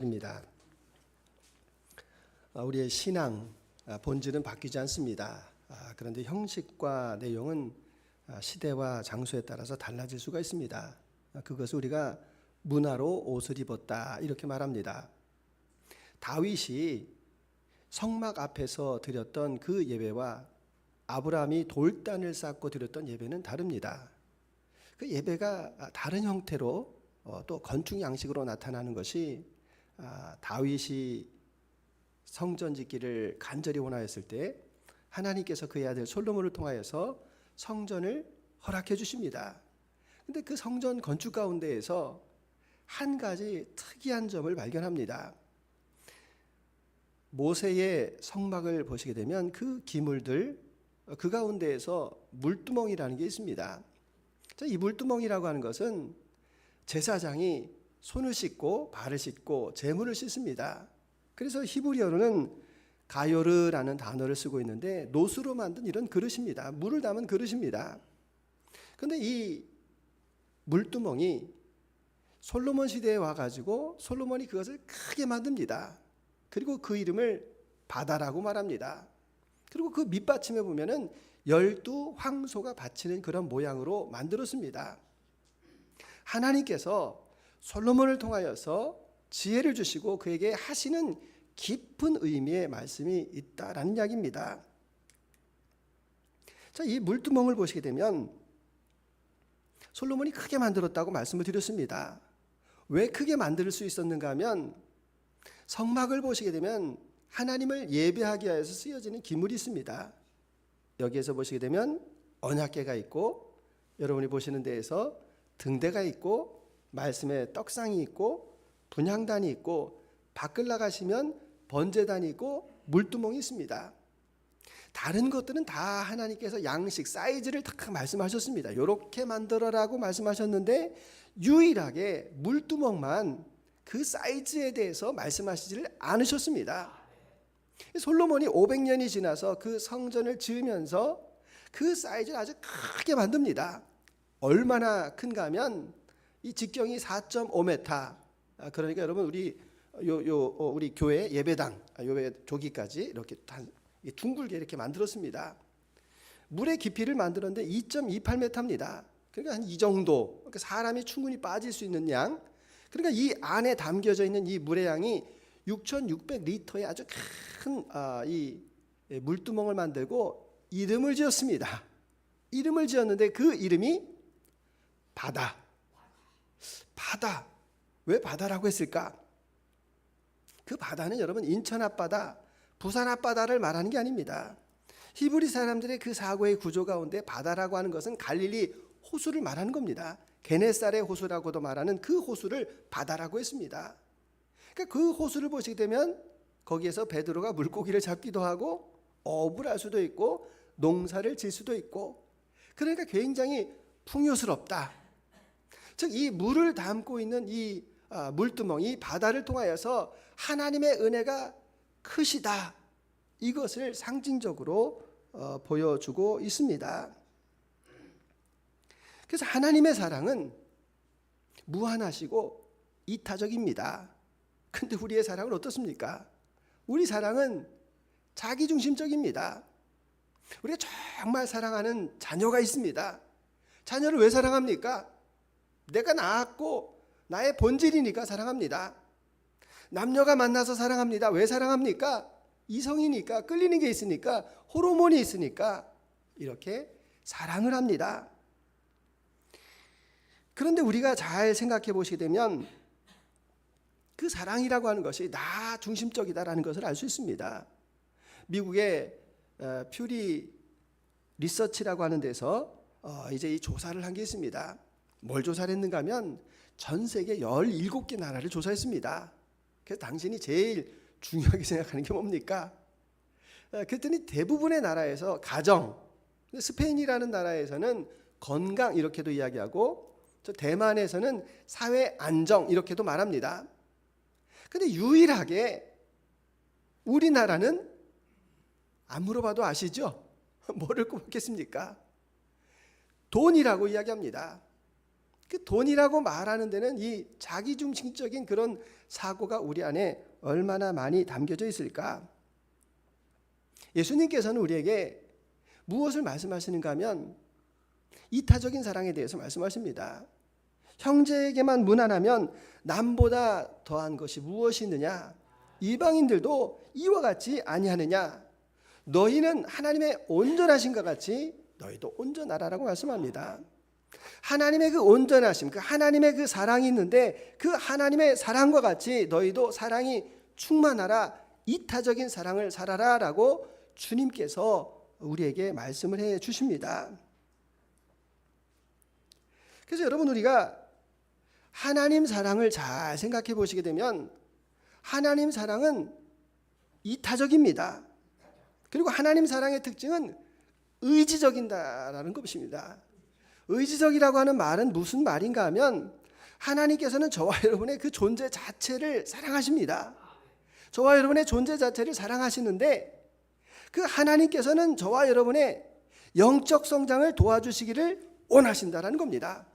입니다. 우리의 신앙 본질은 바뀌지 않습니다. 그런데 형식과 내용은 시대와 장소에 따라서 달라질 수가 있습니다. 그것을 우리가 문화로 옷을 입었다 이렇게 말합니다. 다윗이 성막 앞에서 드렸던 그 예배와 아브라함이 돌단을 쌓고 드렸던 예배는 다릅니다. 그 예배가 다른 형태로 또 건축 양식으로 나타나는 것이 다윗이 성전 짓기를 간절히 원하였을 때 하나님께서 그의 아들 솔로몬을 통하여서 성전을 허락해 주십니다. 근데 그 성전 건축 가운데에서 한 가지 특이한 점을 발견합니다. 모세의 성막을 보시게 되면 그 기물들 그 가운데에서 물두멍이라는 게 있습니다. 이 물두멍이라고 하는 것은 제사장이 손을 씻고 발을 씻고 제물을 씻습니다. 그래서 히브리어로는 가요르라는 단어를 쓰고 있는데 노수로 만든 이런 그릇입니다. 물을 담은 그릇입니다. 그런데 이 물두멍이 솔로몬 시대에 와가지고 솔로몬이 그것을 크게 만듭니다. 그리고 그 이름을 바다라고 말합니다. 그리고 그 밑받침에 보면은 12황소가 바치는 그런 모양으로 만들었습니다. 하나님께서 솔로몬을 통하여서 지혜를 주시고 그에게 하시는 깊은 의미의 말씀이 있다라는 이야기입니다. 자, 이 물두멍을 보시게 되면 솔로몬이 크게 만들었다고 말씀을 드렸습니다. 왜 크게 만들 수 있었는가 하면 성막을 보시게 되면 하나님을 예배하기 위해서 쓰여지는 기물이 있습니다. 여기에서 보시게 되면 언약궤가 있고 여러분이 보시는 데에서 등대가 있고 말씀에 떡상이 있고 분향단이 있고 밖을 나가시면 번제단이 있고 물두멍이 있습니다. 다른 것들은 다 하나님께서 양식 사이즈를 딱 말씀하셨습니다. 이렇게 만들어라고 말씀하셨는데 유일하게 물두멍만 그 사이즈에 대해서 말씀하시지를 않으셨습니다. 솔로몬이 500년이 지나서 그 성전을 지으면서 그 사이즈를 아주 크게 만듭니다. 얼마나 큰가 하면 이 직경이 4.5m. 그러니까 여러분 우리 우리 교회 예배당 예배 조기까지 이렇게 둥글게 이렇게 만들었습니다. 물의 깊이를 만들었는데 2.28m입니다. 그러니까 한 이 정도. 그러니까 사람이 충분히 빠질 수 있는 양. 그러니까 이 안에 담겨져 있는 이 물의 양이 6,600리터의 아주 큰 이 물두멍을 만들고 이름을 지었습니다. 이름을 지었는데 그 이름이 바다. 바다. 왜 바다라고 했을까? 그 바다는 여러분 인천 앞바다, 부산 앞바다를 말하는 게 아닙니다. 히브리 사람들의 그 사고의 구조 가운데 바다라고 하는 것은 갈릴리 호수를 말하는 겁니다. 게네사렛 호수라고도 말하는 그 호수를 바다라고 했습니다. 그러니까 그 호수를 보시게 되면 거기에서 베드로가 물고기를 잡기도 하고 어업을 할 수도 있고 농사를 질 수도 있고 그러니까 굉장히 풍요스럽다. 즉 이 물을 담고 있는 이 물두멍, 이 바다를 통하여서 하나님의 은혜가 크시다. 이것을 상징적으로 보여주고 있습니다. 그래서 하나님의 사랑은 무한하시고 이타적입니다. 근데 우리의 사랑은 어떻습니까? 우리 사랑은 자기중심적입니다. 우리가 정말 사랑하는 자녀가 있습니다. 자녀를 왜 사랑합니까? 내가 낳았고 나의 본질이니까 사랑합니다. 남녀가 만나서 사랑합니다. 왜 사랑합니까? 이성이니까 끌리는 게 있으니까 호르몬이 있으니까 이렇게 사랑을 합니다. 그런데 우리가 잘 생각해 보시게 되면 그 사랑이라고 하는 것이 나 중심적이다라는 것을 알 수 있습니다. 미국의 퓨리 리서치라고 하는 데서 이제 이 조사를 한 게 있습니다. 뭘 조사를 했는가 하면 전 세계 17개 나라를 조사했습니다. 그래서 당신이 제일 중요하게 생각하는 게 뭡니까? 그랬더니 대부분의 나라에서 가정, 스페인이라는 나라에서는 건강 이렇게도 이야기하고 대만에서는 사회 안정 이렇게도 말합니다. 근데 유일하게 우리나라는 안 물어봐도 아시죠? 뭐를 꼽겠습니까? 돈이라고 이야기합니다. 그 돈이라고 말하는 데는 이 자기중심적인 그런 사고가 우리 안에 얼마나 많이 담겨져 있을까? 예수님께서는 우리에게 무엇을 말씀하시는가 하면 이타적인 사랑에 대해서 말씀하십니다. 형제에게만 무난하면 남보다 더한 것이 무엇이 있느냐? 이방인들도 이와 같이 아니하느냐? 너희는 하나님의 온전하신것 같이 너희도 온전하라라고 말씀합니다. 하나님의 그 온전하심, 그 하나님의 그 사랑이 있는데 그 하나님의 사랑과 같이 너희도 사랑이 충만하라, 이타적인 사랑을 살아라라고 주님께서 우리에게 말씀을 해 주십니다. 그래서 여러분, 우리가 하나님 사랑을 잘 생각해 보시게 되면 하나님 사랑은 이타적입니다. 그리고 하나님 사랑의 특징은 의지적이다라는 것입니다. 의지적이라고 하는 말은 무슨 말인가 하면 하나님께서는 저와 여러분의 그 존재 자체를 사랑하십니다. 저와 여러분의 존재 자체를 사랑하시는데 그 하나님께서는 저와 여러분의 영적 성장을 도와주시기를 원하신다라는 겁니다.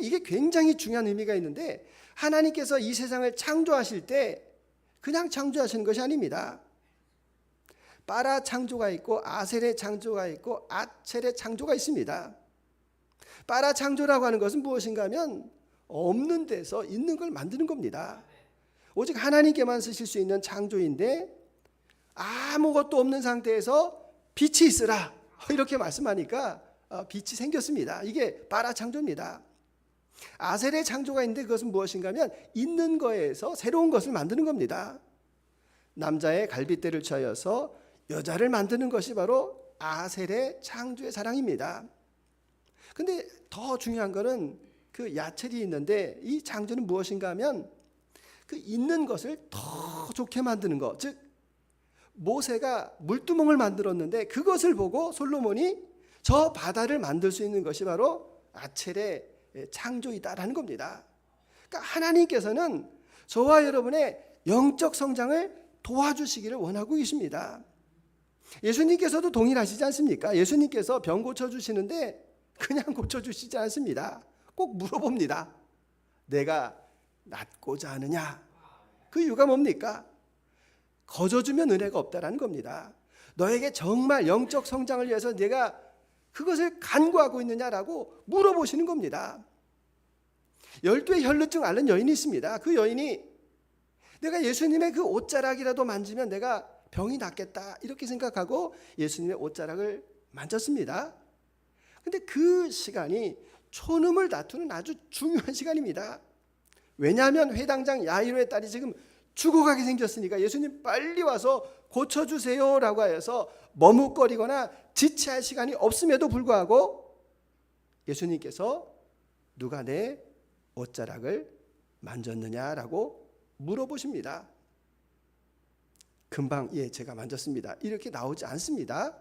이게 굉장히 중요한 의미가 있는데 하나님께서 이 세상을 창조하실 때 그냥 창조하시는 것이 아닙니다. 빠라 창조가 있고 아셀의 창조가 있고 아첼의 창조가 있습니다. 빠라 창조라고 하는 것은 무엇인가 하면 없는 데서 있는 걸 만드는 겁니다. 오직 하나님께만 쓰실 수 있는 창조인데 아무것도 없는 상태에서 빛이 있으라 이렇게 말씀하니까 빛이 생겼습니다. 이게 빠라 창조입니다. 아셀의 창조가 있는데 그것은 무엇인가 하면 있는 거에서 새로운 것을 만드는 겁니다. 남자의 갈빗대를 취하여서 여자를 만드는 것이 바로 아셀의 창조의 사랑입니다. 근데 더 중요한 거는 그 야첼이 있는데 이 창조는 무엇인가 하면 그 있는 것을 더 좋게 만드는 것. 즉 모세가 물두멍을 만들었는데 그것을 보고 솔로몬이 저 바다를 만들 수 있는 것이 바로 아첼의 창조이다라는 겁니다. 그러니까 하나님께서는 저와 여러분의 영적 성장을 도와주시기를 원하고 계십니다. 예수님께서도 동일하시지 않습니까? 예수님께서 병 고쳐주시는데 그냥 고쳐주시지 않습니다. 꼭 물어봅니다. 내가 낫고자 하느냐? 그 이유가 뭡니까? 거저주면 은혜가 없다라는 겁니다. 너에게 정말 영적 성장을 위해서 내가 그것을 간구하고 있느냐라고 물어보시는 겁니다. 12의 혈루증 앓는 여인이 있습니다. 그 여인이 내가 예수님의 그 옷자락이라도 만지면 내가 병이 낫겠다 이렇게 생각하고 예수님의 옷자락을 만졌습니다. 근데 그 시간이 촌음을 다투는 아주 중요한 시간입니다. 왜냐하면 회당장 야이로의 딸이 지금 죽어가게 생겼으니까 예수님 빨리 와서 고쳐주세요라고 하여서 머뭇거리거나 지체할 시간이 없음에도 불구하고 예수님께서 누가 내 옷자락을 만졌느냐라고 물어보십니다. 금방 제가 만졌습니다 이렇게 나오지 않습니다.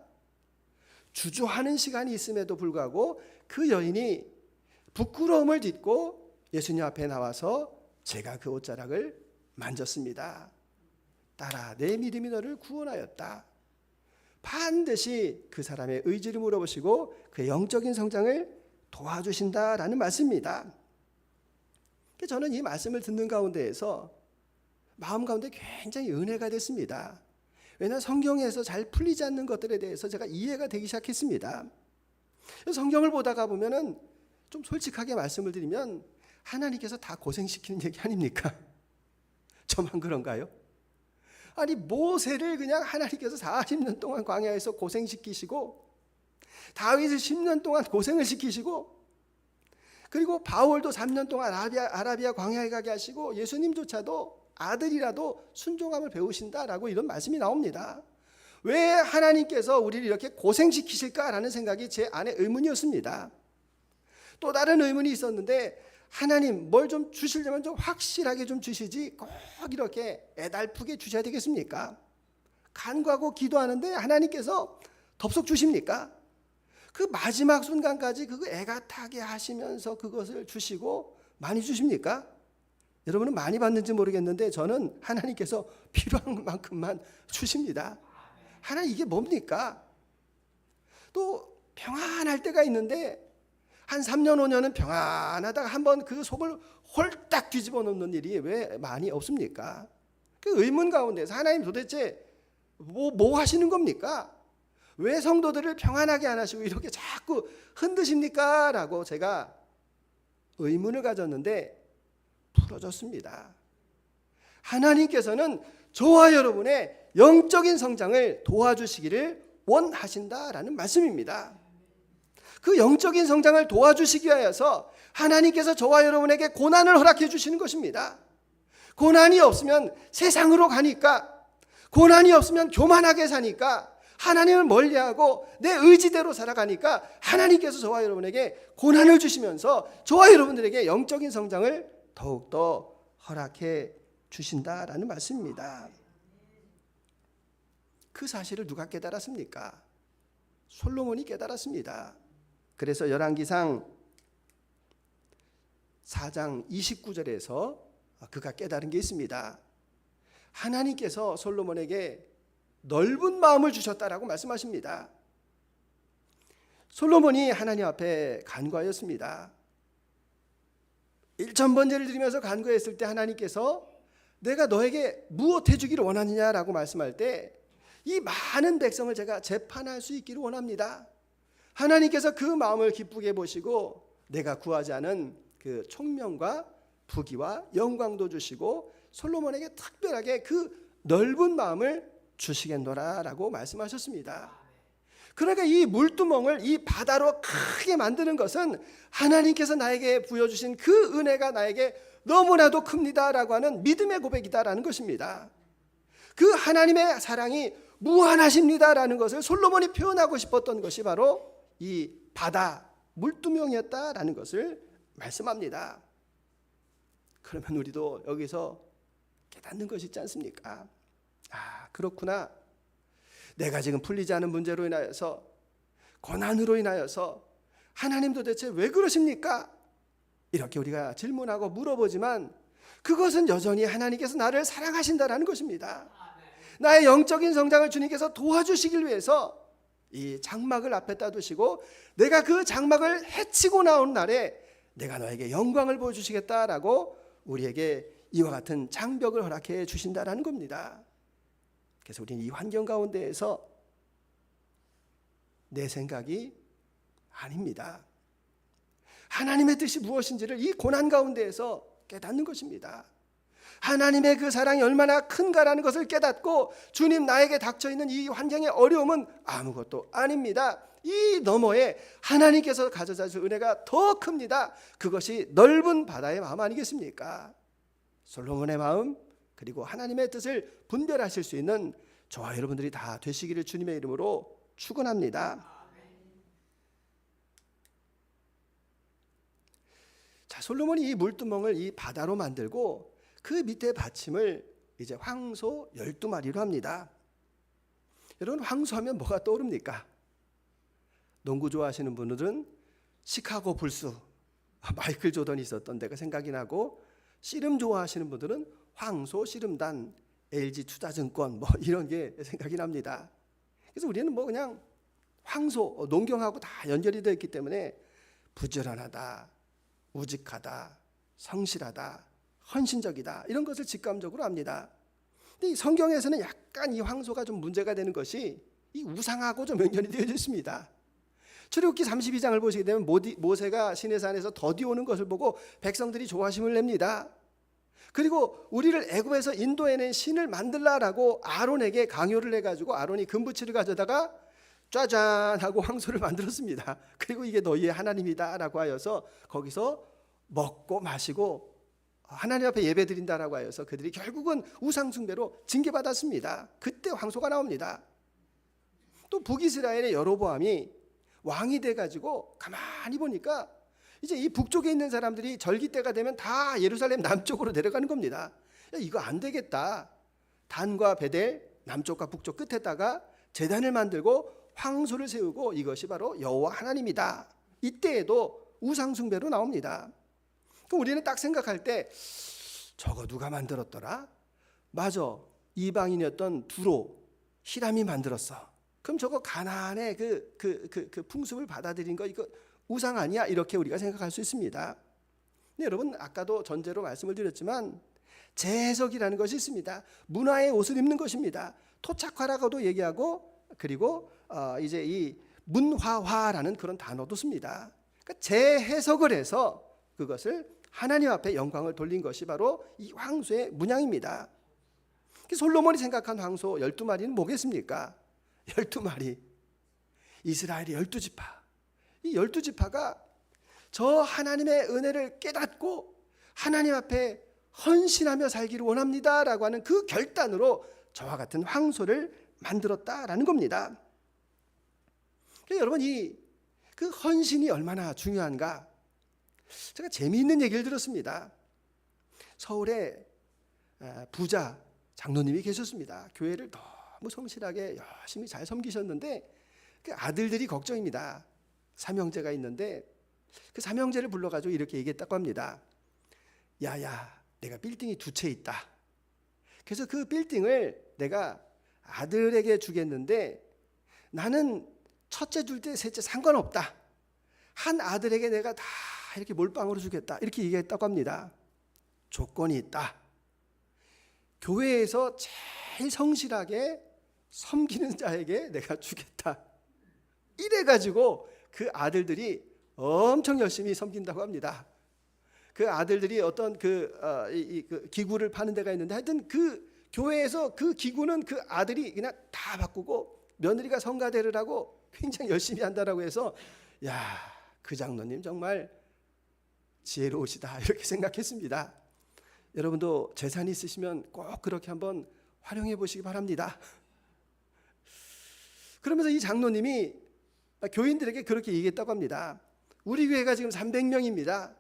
주저하는 시간이 있음에도 불구하고 그 여인이 부끄러움을 딛고 예수님 앞에 나와서 제가 그 옷자락을 만졌습니다. 딸아, 내 믿음이 너를 구원하였다. 반드시 그 사람의 의지를 물어보시고 그의 영적인 성장을 도와주신다라는 말씀입니다. 저는 이 말씀을 듣는 가운데에서 마음 가운데 굉장히 은혜가 됐습니다. 왜냐하면 성경에서 잘 풀리지 않는 것들에 대해서 제가 이해가 되기 시작했습니다. 성경을 보다가 보면은 좀 솔직하게 말씀을 드리면 하나님께서 다 고생시키는 얘기 아닙니까? 저만 그런가요? 아니 모세를 그냥 하나님께서 40년 동안 광야에서 고생시키시고 다윗을 10년 동안 고생을 시키시고 그리고 바울도 3년 동안 아라비아 광야에 가게 하시고 예수님조차도 아들이라도 순종함을 배우신다라고 이런 말씀이 나옵니다. 왜 하나님께서 우리를 이렇게 고생시키실까라는 생각이 제 안에 의문이었습니다. 또 다른 의문이 있었는데 하나님 뭘 좀 주시려면 좀 확실하게 좀 주시지 꼭 이렇게 애달프게 주셔야 되겠습니까? 간구하고 기도하는데 하나님께서 덥석 주십니까? 그 마지막 순간까지 그거 애가 타게 하시면서 그것을 주시고 많이 주십니까? 여러분은 많이 받는지 모르겠는데 저는 하나님께서 필요한 만큼만 주십니다. 하나님 이게 뭡니까? 또 평안할 때가 있는데 한 3년 5년은 평안하다가 한번 그 속을 홀딱 뒤집어 놓는 일이 왜 많이 없습니까? 그 의문 가운데서 하나님 도대체 뭐 하시는 겁니까? 왜 성도들을 평안하게 안 하시고 이렇게 자꾸 흔드십니까? 라고 제가 의문을 가졌는데 풀어졌습니다. 하나님께서는 저와 여러분의 영적인 성장을 도와주시기를 원하신다라는 말씀입니다. 그 영적인 성장을 도와주시기 위하여서 하나님께서 저와 여러분에게 고난을 허락해 주시는 것입니다. 고난이 없으면 세상으로 가니까, 고난이 없으면 교만하게 사니까, 하나님을 멀리하고 내 의지대로 살아가니까 하나님께서 저와 여러분에게 고난을 주시면서 저와 여러분들에게 영적인 성장을 더욱더 허락해 주신다라는 말씀입니다. 그 사실을 누가 깨달았습니까? 솔로몬이 깨달았습니다. 그래서 열왕기상 4장 29절에서 그가 깨달은 게 있습니다. 하나님께서 솔로몬에게 넓은 마음을 주셨다라고 말씀하십니다. 솔로몬이 하나님 앞에 간구하였습니다. 1,000번제를 드리면서 간구했을 때 하나님께서 내가 너에게 무엇 해주기를 원하느냐라고 말씀할 때 이 많은 백성을 제가 재판할 수 있기를 원합니다. 하나님께서 그 마음을 기쁘게 보시고 내가 구하지 않은 그 총명과 부귀와 영광도 주시고 솔로몬에게 특별하게 그 넓은 마음을 주시겠노라라고 말씀하셨습니다. 그러니까 이 물두멍을 이 바다로 크게 만드는 것은 하나님께서 나에게 부여주신 그 은혜가 나에게 너무나도 큽니다라고 하는 믿음의 고백이다라는 것입니다. 그 하나님의 사랑이 무한하십니다라는 것을 솔로몬이 표현하고 싶었던 것이 바로 이 바다 물두멍이었다라는 것을 말씀합니다. 그러면 우리도 여기서 깨닫는 것이 있지 않습니까? 그렇구나. 내가 지금 풀리지 않은 문제로 인하여서, 고난으로 인하여서 하나님 도대체 왜 그러십니까? 이렇게 우리가 질문하고 물어보지만 그것은 여전히 하나님께서 나를 사랑하신다라는 것입니다. 나의 영적인 성장을 주님께서 도와주시길 위해서 이 장막을 앞에다 두시고 내가 그 장막을 해치고 나온 날에 내가 너에게 영광을 보여주시겠다라고 우리에게 이와 같은 장벽을 허락해 주신다라는 겁니다. 그래서 우리는 이 환경 가운데에서 내 생각이 아닙니다. 하나님의 뜻이 무엇인지를 이 고난 가운데에서 깨닫는 것입니다. 하나님의 그 사랑이 얼마나 큰가라는 것을 깨닫고 주님, 나에게 닥쳐있는 이 환경의 어려움은 아무것도 아닙니다. 이 너머에 하나님께서 가져다 줄 은혜가 더 큽니다. 그것이 넓은 바다의 마음 아니겠습니까? 솔로몬의 마음, 그리고 하나님의 뜻을 분별하실 수 있는 저와 여러분들이 다 되시기를 주님의 이름으로 축원합니다. 자, 솔로몬이 이 물두멍을 이 바다로 만들고 그 밑에 받침을 이제 황소 12마리로 합니다. 여러분, 황소하면 뭐가 떠오릅니까? 농구 좋아하시는 분들은 시카고 불스, 마이클 조던이 있었던 데가 생각이 나고, 씨름 좋아하시는 분들은 황소 씨름단, LG 투자증권 뭐 이런 게 생각이 납니다. 그래서 우리는 뭐 그냥 황소, 농경하고 다 연결이 되어 있기 때문에 부지런하다, 우직하다, 성실하다, 헌신적이다, 이런 것을 직감적으로 압니다. 근데 이 성경에서는 약간 이 황소가 좀 문제가 되는 것이 이 우상하고 좀 연결이 되어 있습니다. 출애굽기 32장을 보시게 되면 모세가 시내산에서 더디 오는 것을 보고 백성들이 조바심을 냅니다. 그리고 우리를 애굽에서 인도해낸 신을 만들라라고 아론에게 강요를 해가지고 아론이 금부치를 가져다가 짜잔 하고 황소를 만들었습니다. 그리고 이게 너희의 하나님이다라고 하여서 거기서 먹고 마시고 하나님 앞에 예배드린다라고 하여서 그들이 결국은 우상숭배로 징계받았습니다. 그때 황소가 나옵니다. 또 북이스라엘의 여로보암이 왕이 돼가지고 가만히 보니까 이제 이 북쪽에 있는 사람들이 절기 때가 되면 다 예루살렘 남쪽으로 내려가는 겁니다. 야, 이거 안 되겠다. 단과 베델 남쪽과 북쪽 끝에다가 제단을 만들고 황소를 세우고 이것이 바로 여호와 하나님이다. 이때에도 우상숭배로 나옵니다. 그럼 우리는 딱 생각할 때 저거 누가 만들었더라? 맞아, 이방인이었던 두로, 히람이 만들었어. 그럼 저거 가나안의 그 풍습을 받아들인 거 이거 우상 아니야? 이렇게 우리가 생각할 수 있습니다. 근데 여러분, 아까도 전제로 말씀을 드렸지만 재해석이라는 것이 있습니다. 문화의 옷을 입는 것입니다. 토착화라고도 얘기하고, 그리고 이제 이 문화화라는 그런 단어도 씁니다. 그러니까 재해석을 해서 그것을 하나님 앞에 영광을 돌린 것이 바로 이 황소의 문양입니다. 솔로몬이 생각한 황소 12마리는 뭐겠습니까? 12마리. 이스라엘의 12지파. 이 12지파가 저 하나님의 은혜를 깨닫고 하나님 앞에 헌신하며 살기를 원합니다라고 하는 그 결단으로 저와 같은 황소를 만들었다라는 겁니다. 여러분, 그 헌신이 얼마나 중요한가? 제가 재미있는 얘기를 들었습니다. 서울에 부자 장로님이 계셨습니다. 교회를 너무 성실하게 열심히 잘 섬기셨는데 그 아들들이 걱정입니다. 삼형제가 있는데 그 삼형제를 불러가지고 이렇게 얘기했다고 합니다. 야야, 내가 빌딩이 2채 있다. 그래서 그 빌딩을 내가 아들에게 주겠는데 나는 첫째, 둘째, 셋째 상관없다. 한 아들에게 내가 다 이렇게 몰빵으로 주겠다. 이렇게 얘기했다고 합니다. 조건이 있다. 교회에서 제일 성실하게 섬기는 자에게 내가 주겠다. 이래가지고 그 아들들이 엄청 열심히 섬긴다고 합니다. 그 아들들이 어떤 그 기구를 파는 데가 있는데 하여튼 그 교회에서 그 기구는 그 아들이 그냥 다 바꾸고 며느리가 성가대를 하고 굉장히 열심히 한다라고 해서 야, 그 장로님 정말 지혜로우시다 이렇게 생각했습니다. 여러분도 재산이 있으시면 꼭 그렇게 한번 활용해 보시기 바랍니다. 그러면서 이 장로님이 교인들에게 그렇게 얘기했다고 합니다. 우리 교회가 지금 300명입니다.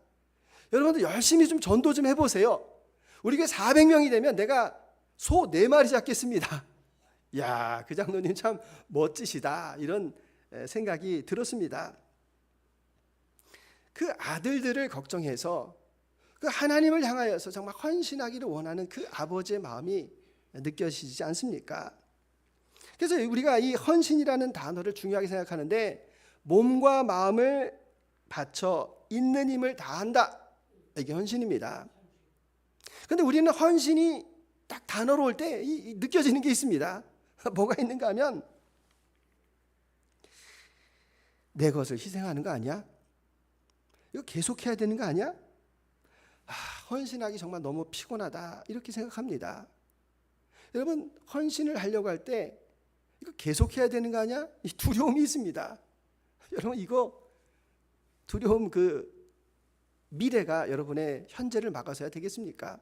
여러분들 열심히 좀 전도 좀 해보세요. 우리 교회 400명이 되면 내가 소 4마리 잡겠습니다. 야, 그 장로님 참 멋지시다 이런 생각이 들었습니다. 그 아들들을 걱정해서 그 하나님을 향하여서 정말 헌신하기를 원하는 그 아버지의 마음이 느껴지지 않습니까? 그래서 우리가 이 헌신이라는 단어를 중요하게 생각하는데 몸과 마음을 바쳐 있는 힘을 다한다. 이게 헌신입니다. 그런데 우리는 헌신이 딱 단어로 올 때 느껴지는 게 있습니다. 뭐가 있는가 하면 내 것을 희생하는 거 아니야? 이거 계속해야 되는 거 아니야? 헌신하기 정말 너무 피곤하다 이렇게 생각합니다. 여러분, 헌신을 하려고 할 때 이거 계속해야 되는 거 아니야? 이 두려움이 있습니다. 여러분, 이거 두려움 그 미래가 여러분의 현재를 막아서야 되겠습니까?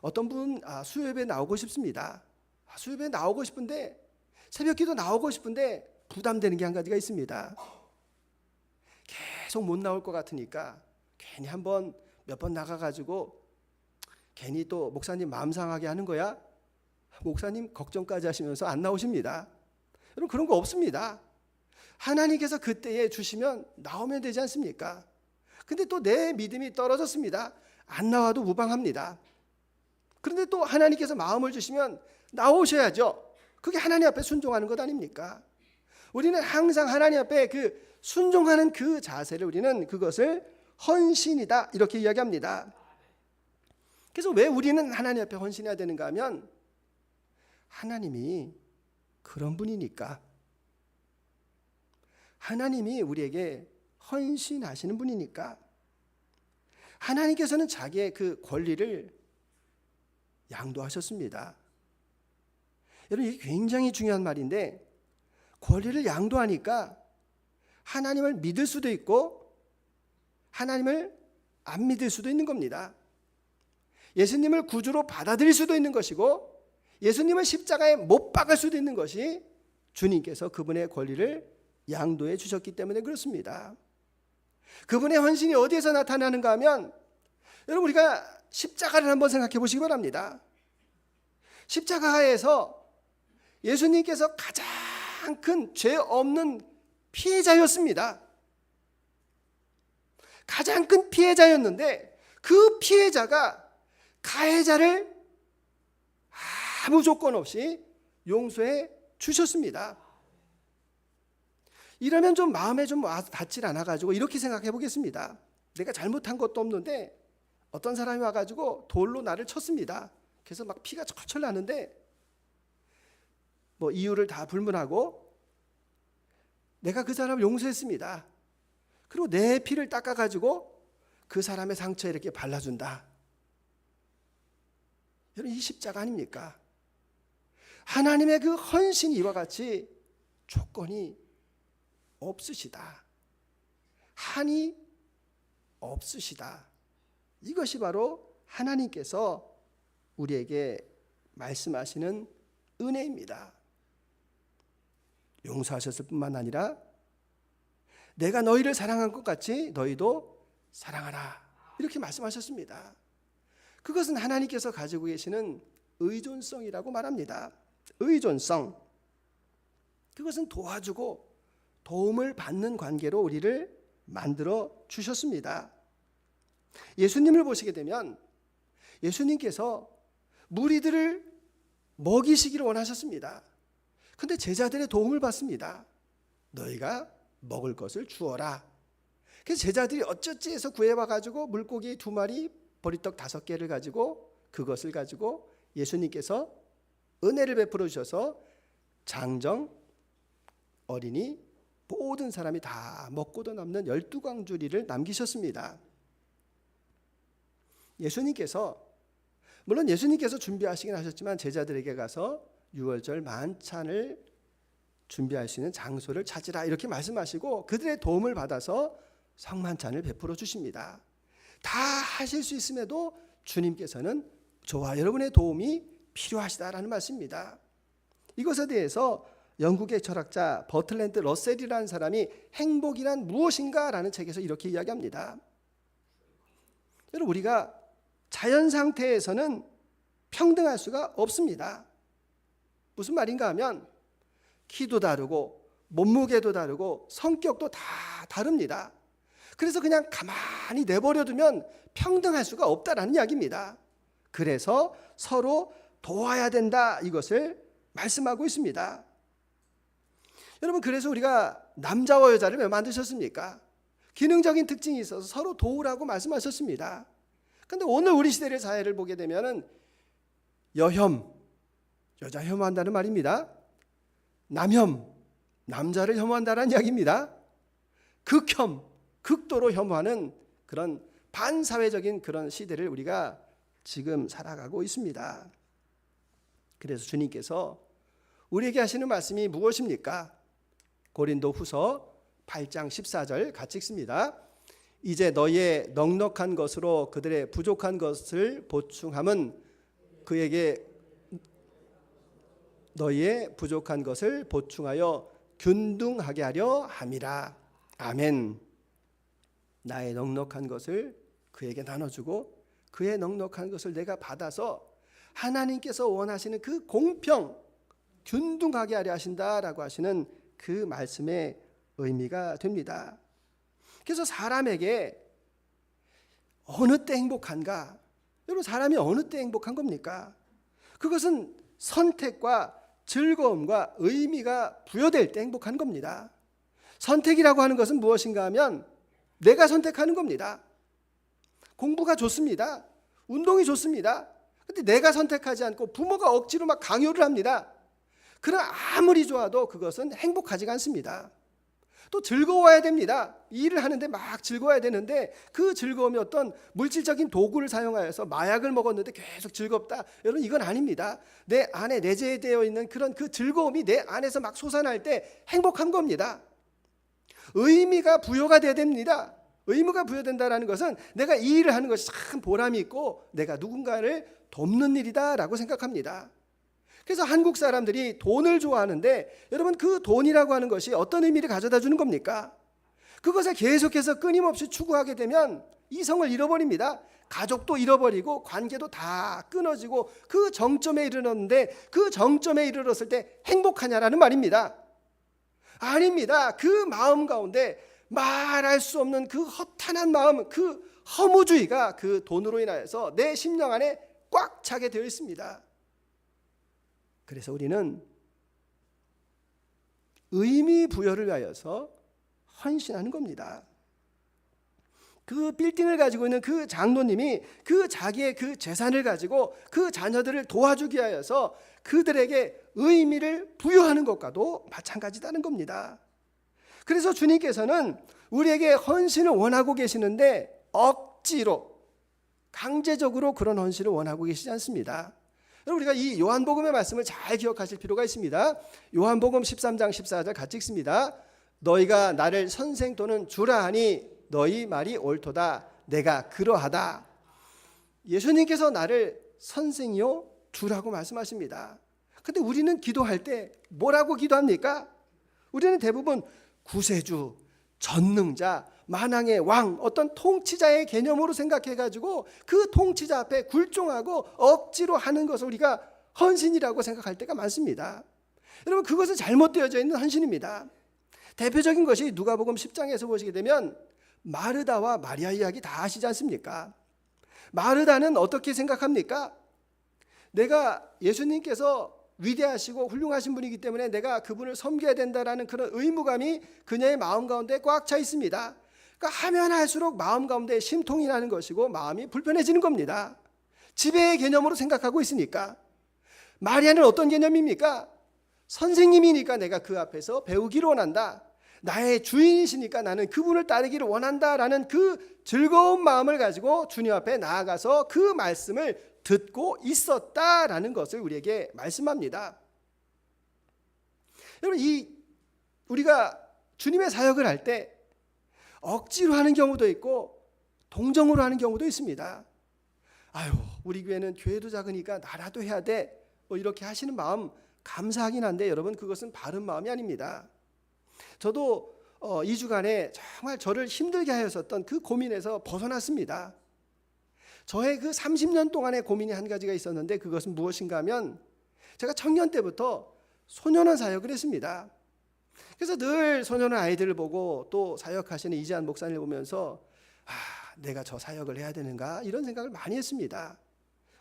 어떤 분 수요예배 나오고 싶습니다. 수요예배 나오고 싶은데 새벽기도 나오고 싶은데 부담되는 게 한 가지가 있습니다. 계속 못 나올 것 같으니까 괜히 한번 몇 번 나가가지고 괜히 또 목사님 마음 상하게 하는 거야? 목사님 걱정까지 하시면서 안 나오십니다. 여러분, 그런 거 없습니다. 하나님께서 그때에 주시면 나오면 되지 않습니까? 근데 또 내 믿음이 떨어졌습니다. 안 나와도 무방합니다. 그런데 또 하나님께서 마음을 주시면 나오셔야죠. 그게 하나님 앞에 순종하는 것 아닙니까? 우리는 항상 하나님 앞에 그 순종하는 그 자세를 우리는 그것을 헌신이다 이렇게 이야기합니다. 그래서 왜 우리는 하나님 앞에 헌신해야 되는가 하면 하나님이 그런 분이니까. 하나님이 우리에게 헌신하시는 분이니까. 하나님께서는 자기의 그 권리를 양도하셨습니다. 여러분, 이게 굉장히 중요한 말인데 권리를 양도하니까 하나님을 믿을 수도 있고 하나님을 안 믿을 수도 있는 겁니다. 예수님을 구주로 받아들일 수도 있는 것이고 예수님을 십자가에 못 박을 수도 있는 것이 주님께서 그분의 권리를 양도해 주셨기 때문에 그렇습니다. 그분의 헌신이 어디에서 나타나는가 하면 여러분, 우리가 십자가를 한번 생각해 보시기 바랍니다. 십자가에서 예수님께서 가장 큰 죄 없는 피해자였습니다. 가장 큰 피해자였는데 그 피해자가 가해자를 아무 조건 없이 용서해 주셨습니다. 이러면 좀 마음에 좀 닿질 않아가지고 이렇게 생각해 보겠습니다. 내가 잘못한 것도 없는데 어떤 사람이 와가지고 돌로 나를 쳤습니다. 그래서 막 피가 철철 나는데 뭐 이유를 다 불문하고 내가 그 사람을 용서했습니다. 그리고 내 피를 닦아가지고 그 사람의 상처에 이렇게 발라준다. 여러분, 이 십자가 아닙니까? 하나님의 그 헌신이 이와 같이 조건이 없으시다. 한이 없으시다. 이것이 바로 하나님께서 우리에게 말씀하시는 은혜입니다. 용서하셨을 뿐만 아니라 내가 너희를 사랑한 것 같이 너희도 사랑하라. 이렇게 말씀하셨습니다. 그것은 하나님께서 가지고 계시는 의존성이라고 말합니다. 의존성. 그것은 도와주고 도움을 받는 관계로 우리를 만들어 주셨습니다. 예수님을 보시게 되면 예수님께서 무리들을 먹이시기를 원하셨습니다. 그런데 제자들의 도움을 받습니다. 너희가 먹을 것을 주어라. 그래서 제자들이 어쩌지 해서 구해와가지고 물고기 2마리, 보리떡 5개를 가지고 그것을 가지고 예수님께서 은혜를 베풀어 주셔서 장정, 어린이, 모든 사람이 다 먹고도 남는 12광주리를 남기셨습니다. 물론 예수님께서 준비하시긴 하셨지만 제자들에게 가서 유월절 만찬을 준비할 수 있는 장소를 찾으라 이렇게 말씀하시고 그들의 도움을 받아서 성만찬을 베풀어 주십니다. 다 하실 수 있음에도 주님께서는 저와 여러분의 도움이 필요하시다라는 말씀입니다. 이것에 대해서 영국의 철학자 버틀랜드 러셀이라는 사람이 행복이란 무엇인가 라는 책에서 이렇게 이야기합니다. 여러분, 우리가 자연 상태에서는 평등할 수가 없습니다. 무슨 말인가 하면 키도 다르고 몸무게도 다르고 성격도 다 다릅니다. 그래서 그냥 가만히 내버려두면 평등할 수가 없다라는 이야기입니다. 그래서 서로 도와야 된다, 이것을 말씀하고 있습니다. 여러분, 그래서 우리가 남자와 여자를 왜 만드셨습니까? 기능적인 특징이 있어서 서로 도우라고 말씀하셨습니다. 그런데 오늘 우리 시대의 사회를 보게 되면 여혐, 여자 혐오한다는 말입니다. 남혐, 남자를 혐오한다는 이야기입니다. 극혐, 극도로 혐오하는 그런 반사회적인 그런 시대를 우리가 지금 살아가고 있습니다. 그래서 주님께서 우리에게 하시는 말씀이 무엇입니까? 고린도후서 8장 14절 같이 읽습니다. 이제 너희의 넉넉한 것으로 그들의 부족한 것을 보충함은 그에게 너희의 부족한 것을 보충하여 균등하게 하려 함이라. 아멘. 나의 넉넉한 것을 그에게 나눠주고 그의 넉넉한 것을 내가 받아서 하나님께서 원하시는 그 공평, 균등하게 하려 하신다라고 하시는 그 말씀의 의미가 됩니다. 그래서 사람에게 어느 때 행복한가? 여러분, 사람이 어느 때 행복한 겁니까? 그것은 선택과 즐거움과 의미가 부여될 때 행복한 겁니다. 선택이라고 하는 것은 무엇인가 하면 내가 선택하는 겁니다. 공부가 좋습니다. 운동이 좋습니다. 근데 내가 선택하지 않고 부모가 억지로 막 강요를 합니다. 그러나 아무리 좋아도 그것은 행복하지가 않습니다. 또 즐거워야 됩니다. 일을 하는데 막 즐거워야 되는데 그 즐거움이 어떤 물질적인 도구를 사용하여서 마약을 먹었는데 계속 즐겁다. 여러분, 이건 아닙니다. 내 안에 내재되어 있는 그런 그 즐거움이 내 안에서 막 솟아날 때 행복한 겁니다. 의미가 부여가 돼야 됩니다. 의무가 부여된다는 것은 내가 이 일을 하는 것이 참 보람이 있고 내가 누군가를 돕는 일이다라고 생각합니다. 그래서 한국 사람들이 돈을 좋아하는데 여러분, 그 돈이라고 하는 것이 어떤 의미를 가져다 주는 겁니까? 그것을 계속해서 끊임없이 추구하게 되면 이성을 잃어버립니다. 가족도 잃어버리고 관계도 다 끊어지고 그 정점에 이르렀는데 그 정점에 이르렀을 때 행복하냐라는 말입니다. 아닙니다. 그 마음 가운데 말할 수 없는 그 허탄한 마음, 그 허무주의가 그 돈으로 인하여서 내 심령 안에 꽉 차게 되어 있습니다. 그래서 우리는 의미 부여를 위하여서 헌신하는 겁니다. 그 빌딩을 가지고 있는 그 장로님이 그 자기의 그 재산을 가지고 그 자녀들을 도와주기 위하여서 그들에게 의미를 부여하는 것과도 마찬가지다는 겁니다. 그래서 주님께서는 우리에게 헌신을 원하고 계시는데 억지로 강제적으로 그런 헌신을 원하고 계시지 않습니다. 여러분, 우리가 이 요한복음의 말씀을 잘 기억하실 필요가 있습니다. 요한복음 13장 14절 같이 읽습니다. 너희가 나를 선생 또는 주라 하니 너희 말이 옳도다. 내가 그러하다. 예수님께서 나를 선생이요 주라고 말씀하십니다. 근데 우리는 기도할 때 뭐라고 기도합니까? 우리는 대부분 구세주, 전능자, 만왕의 왕, 어떤 통치자의 개념으로 생각해가지고 그 통치자 앞에 굴종하고 억지로 하는 것을 우리가 헌신이라고 생각할 때가 많습니다. 여러분, 그것은 잘못되어져 있는 헌신입니다. 대표적인 것이 누가복음 10장에서 보시게 되면 마르다와 마리아 이야기 다 아시지 않습니까? 마르다는 어떻게 생각합니까? 내가 예수님께서 위대하시고 훌륭하신 분이기 때문에 내가 그분을 섬겨야 된다라는 그런 의무감이 그녀의 마음 가운데 꽉 차 있습니다. 그러니까 하면 할수록 마음 가운데 심통이 나는 것이고 마음이 불편해지는 겁니다. 지배의 개념으로 생각하고 있으니까. 마리아는 어떤 개념입니까? 선생님이니까 내가 그 앞에서 배우기를 원한다. 나의 주인이시니까 나는 그분을 따르기를 원한다라는 그 즐거운 마음을 가지고 주님 앞에 나아가서 그 말씀을 듣고 있었다라는 것을 우리에게 말씀합니다. 여러분, 우리가 주님의 사역을 할 때 억지로 하는 경우도 있고 동정으로 하는 경우도 있습니다. 아유, 우리 교회는 교회도 작으니까 나라도 해야 돼. 뭐 이렇게 하시는 마음 감사하긴 한데 여러분, 그것은 바른 마음이 아닙니다. 저도 2주간에 정말 저를 힘들게 하였었던 그 고민에서 벗어났습니다. 저의 그 30년 동안의 고민이 한 가지가 있었는데 그것은 무엇인가 하면 제가 청년 때부터 소년원 사역을 했습니다. 그래서 늘 소년원 아이들을 보고 또 사역하시는 이재한 목사님을 보면서 내가 저 사역을 해야 되는가 이런 생각을 많이 했습니다.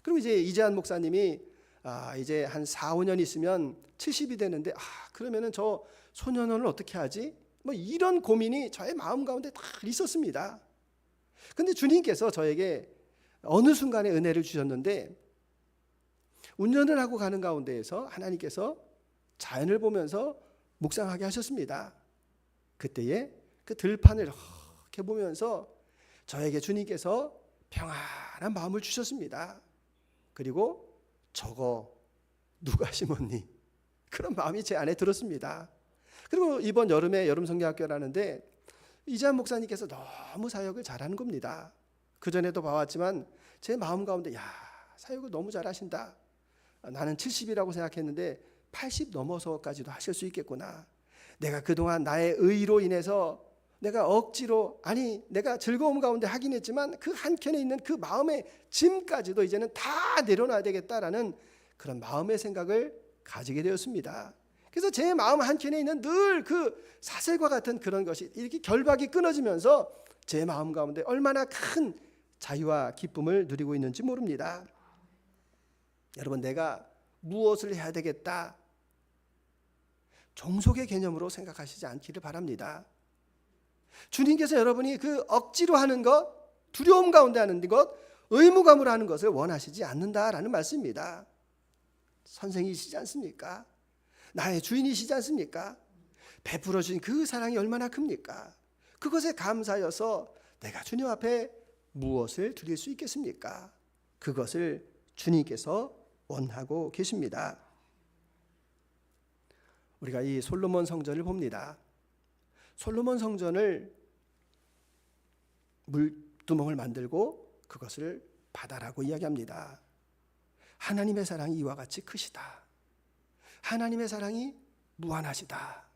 그리고 이제 이재한 목사님이 이제 한 4, 5년 있으면 70이 되는데 그러면은 저 소년원을 어떻게 하지? 뭐 이런 고민이 저의 마음 가운데 다 있었습니다. 근데 주님께서 저에게 어느 순간에 은혜를 주셨는데 운전을 하고 가는 가운데에서 하나님께서 자연을 보면서 묵상하게 하셨습니다. 그때에 그 들판을 이렇게 보면서 저에게 주님께서 평안한 마음을 주셨습니다. 그리고 저거 누가 심었니? 그런 마음이 제 안에 들었습니다. 그리고 이번 여름에 여름 성경학교라는데 이재한 목사님께서 너무 사역을 잘하는 겁니다. 그전에도 봐왔지만 제 마음 가운데 사역을 너무 잘하신다. 나는 70이라고 생각했는데 80 넘어서까지도 하실 수 있겠구나. 내가 그동안 나의 의로 인해서 내가 억지로 내가 즐거움 가운데 하긴 했지만 그 한켠에 있는 그 마음의 짐까지도 이제는 다 내려놔야 되겠다라는 그런 마음의 생각을 가지게 되었습니다. 그래서 제 마음 한켠에 있는 늘 그 사슬과 같은 그런 것이 이렇게 결박이 끊어지면서 제 마음 가운데 얼마나 큰 자유와 기쁨을 누리고 있는지 모릅니다. 여러분, 내가 무엇을 해야 되겠다, 종속의 개념으로 생각하시지 않기를 바랍니다. 주님께서 여러분이 그 억지로 하는 것, 두려움 가운데 하는 것, 의무감으로 하는 것을 원하시지 않는다라는 말씀입니다. 선생이시지 않습니까? 나의 주인이시지 않습니까? 베풀어 주신 그 사랑이 얼마나 큽니까? 그것에 감사여서 내가 주님 앞에 무엇을 드릴 수 있겠습니까? 그것을 주님께서 원하고 계십니다. 우리가 이 솔로몬 성전을 봅니다. 솔로몬 성전을 물두멍을 만들고 그것을 바다라고 이야기합니다. 하나님의 사랑이 이와 같이 크시다. 하나님의 사랑이 무한하시다.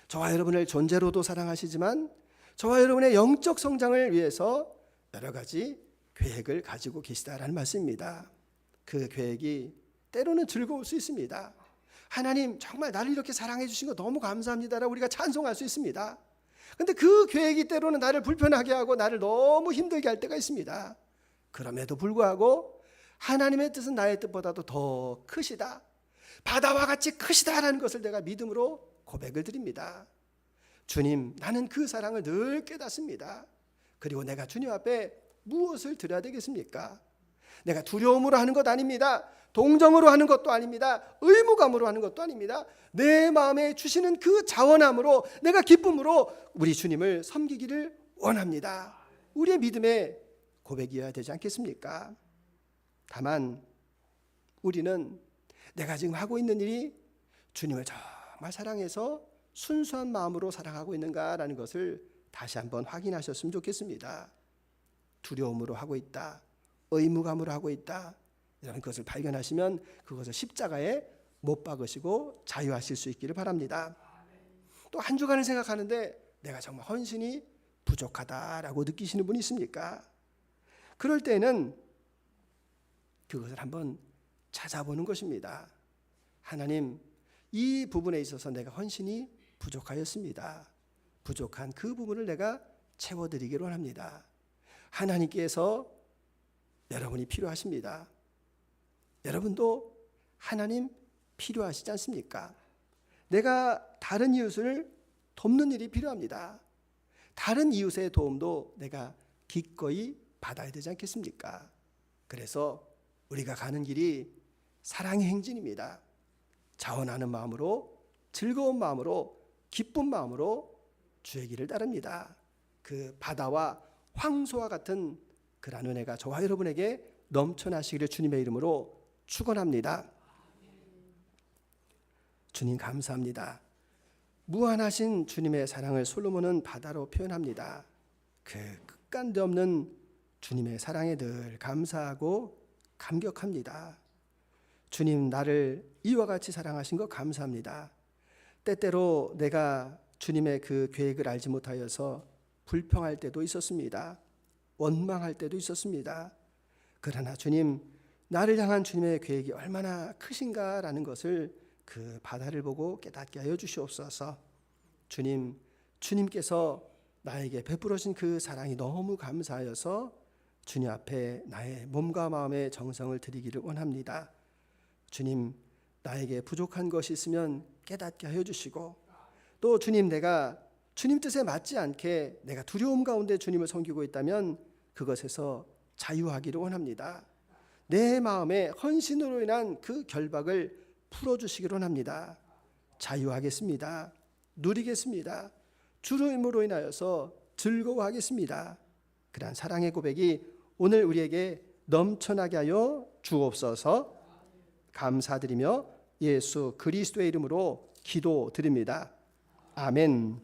저와 여러분을 존재로도 사랑하시지만 저와 여러분의 영적 성장을 위해서 여러 가지 계획을 가지고 계시다라는 말씀입니다. 그 계획이 때로는 즐거울 수 있습니다. 하나님 정말 나를 이렇게 사랑해 주신 거 너무 감사합니다라고 우리가 찬송할 수 있습니다. 그런데 그 계획이 때로는 나를 불편하게 하고 나를 너무 힘들게 할 때가 있습니다. 그럼에도 불구하고 하나님의 뜻은 나의 뜻보다도 더 크시다, 바다와 같이 크시다라는 것을 내가 믿음으로 고백을 드립니다. 주님, 나는 그 사랑을 늘 깨닫습니다. 그리고 내가 주님 앞에 무엇을 드려야 되겠습니까? 내가 두려움으로 하는 것 아닙니다. 동정으로 하는 것도 아닙니다. 의무감으로 하는 것도 아닙니다. 내 마음에 주시는 그 자원함으로, 내가 기쁨으로 우리 주님을 섬기기를 원합니다. 우리의 믿음의 고백이어야 되지 않겠습니까? 다만 우리는 내가 지금 하고 있는 일이 주님을 정말 사랑해서 순수한 마음으로 사랑하고 있는가라는 것을 다시 한번 확인하셨으면 좋겠습니다. 두려움으로 하고 있다, 의무감으로 하고 있다, 이런 것을 발견하시면 그것을 십자가에 못 박으시고 자유하실 수 있기를 바랍니다. 또 한 주간을 생각하는데 내가 정말 헌신이 부족하다라고 느끼시는 분이 있습니까? 그럴 때는 그것을 한번 찾아보는 것입니다. 하나님, 이 부분에 있어서 내가 헌신이 부족하였습니다. 부족한 그 부분을 내가 채워드리기로 합니다. 하나님께서 여러분이 필요하십니다. 여러분도 하나님 필요하시지 않습니까? 내가 다른 이웃을 돕는 일이 필요합니다. 다른 이웃의 도움도 내가 기꺼이 받아야 되지 않겠습니까? 그래서 우리가 가는 길이 사랑의 행진입니다. 자원하는 마음으로, 즐거운 마음으로, 기쁜 마음으로 주의 길을 따릅니다. 그 바다와 황소와 같은 그런 은혜가 저와 여러분에게 넘쳐나시기를 주님의 이름으로 축원합니다. 주님 감사합니다. 무한하신 주님의 사랑을 솔로몬은 바다로 표현합니다. 그 끝간데 없는 주님의 사랑에 늘 감사하고 감격합니다. 주님, 나를 이와 같이 사랑하신 것 감사합니다. 때때로 내가 주님의 그 계획을 알지 못하여서 불평할 때도 있었습니다. 원망할 때도 있었습니다. 그러나 주님, 나를 향한 주님의 계획이 얼마나 크신가라는 것을 그 바다를 보고 깨닫게 하여 주시옵소서. 주님, 주님께서 나에게 베풀어진 그 사랑이 너무 감사하여서 주님 앞에 나의 몸과 마음의 정성을 드리기를 원합니다. 주님, 나에게 부족한 것이 있으면 깨닫게 하여 주시고, 또 주님, 내가 주님 뜻에 맞지 않게 내가 두려움 가운데 주님을 섬기고 있다면 그것에서 자유하기를 원합니다. 내 마음의 헌신으로 인한 그 결박을 풀어주시기를 원합니다. 자유하겠습니다. 누리겠습니다. 주로 힘으로 인하여서 즐거워하겠습니다. 그러한 사랑의 고백이 오늘 우리에게 넘쳐나게 하여 주옵소서. 감사드리며 예수 그리스도의 이름으로 기도드립니다. 아멘.